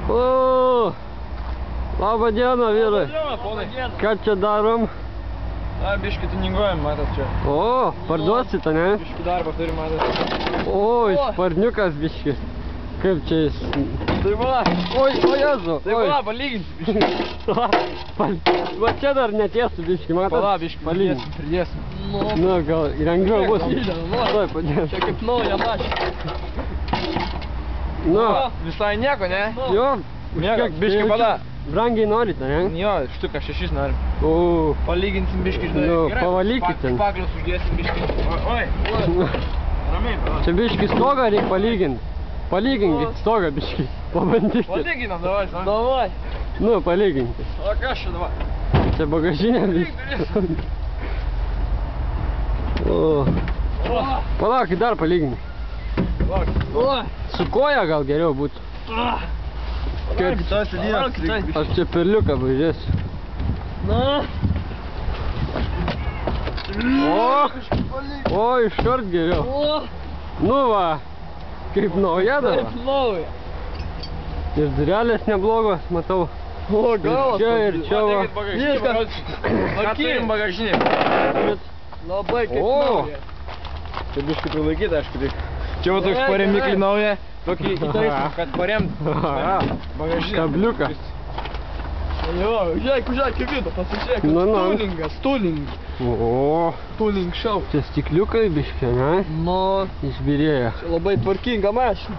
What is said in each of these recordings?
O, labą dieną, vyrai. Labą dieną, ponai. Ką čia darom? Na, biškį tuninguojam, matot čia. O, parduosite, ne? Biškį darbą turi, matot. O, sparniukas biškį. Kaip čia jis? Tai va. Oi, o Jezu. Tai va, palyginsim biškį. Va čia dar netiesų biškį, matot? Pala, biškį, pridėsim. Nu, gal lengviau bus. Tuoj padėsim. Čia kaip nauja mašina. Nu, Visai nieko, ne? jo. Nieko, biškį pala. Brangiai norite, ne? Jo, štuką 6 norim. O, Palyginsim biškį, žinai. Nu, Gerai, pavalykit ten. Paklius uždėsim biškį. Oi. Ramiai, pala. čia biškį stogą reikia palyginti. Palyginkit stogą biškį. Pabandykit. Palyginam, davai, žinai. Davai. Nu, palyginkit. O kas čia davai? Čia bagažinė biškį. O, palaukit, dar palyginti. Su koja gal geriau būtų. Kaip tas sėdės. aš čia perliuką važiuosiu. Na. O, iškart geriau. O, Nu va, kaip nauja dabar. kaip nauja. Ir durelės neblogos, matau. O, galas. Ir čia, ir čia va. Viskas. Ką turim bagažinį? Labai kaip O. nauja. Čia biškį prilaikyti, aišku, tik. Čia va toks paremiklį nauja, tokį įtaisim, kad paremt bagažinę. Kabliuką. Jo, žiūrėk, kaip vidų, pasižiūrėk. Nu, nu. Tuning. O, Tuning šau. čia stikliukai biškė, ne? Nu, Išbirėjo. čia labai tvarkinga mašina.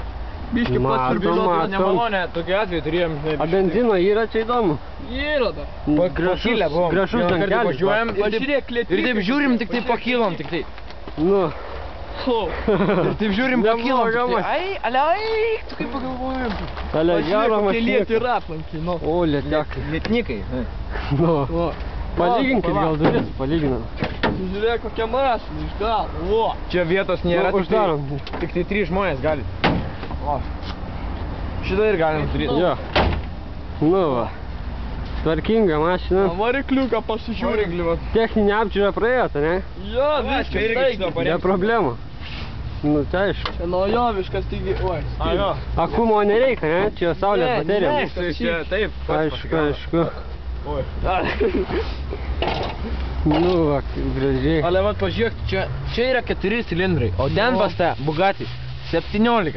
Biškį pats Matom, turbūt matom. Nemalonę, tokį atvejį turėjom. A benzino yra čia įdomu? yra dar. Pakilę buvom. Gražus Vieną kartą dangelis. važiuojam Pažiūrėk, ir taip žiūrim, tik tai pakilom, tik tai. Nu, Ir taip žiūrim, pakilom. Nebloga Tik tai. Ai, aliai, tu kaip pagalvojom. ale gero Pažiūrėk, lieti mašinėka. ir aplankiai, nu. O, lėtekai. Lietnikai. Nu, O, palyginkit pala. gal duris, palyginam. Žiūrėk, kokia mašina iš galo. O, Čia vietos nėra, Nu, tik tai, uždarom. tik tai 3 žmonės gali. O. Šitą ir galim turėti. Jo. Nu va. Tvarkinga mašina. varikliuką pasižiūrėk. Techninė apžiūra praėjo, ne? Jo, Va, čia irgi viskas šito taigi. paremt. Be problemų. Nu, tai aišku. Čia naujoviškas, taigi, oi. A, jo. Akumo nereikia, ne? Čia saulės Ne, baterija. ne. Tai čia taip, pats Aišku, pasigavo. aišku. Oi. Nu va, kaip gražiai. Ale vat pažiūrėk, čia yra 4 cilindrai, o ten pas tą Bugatti 17.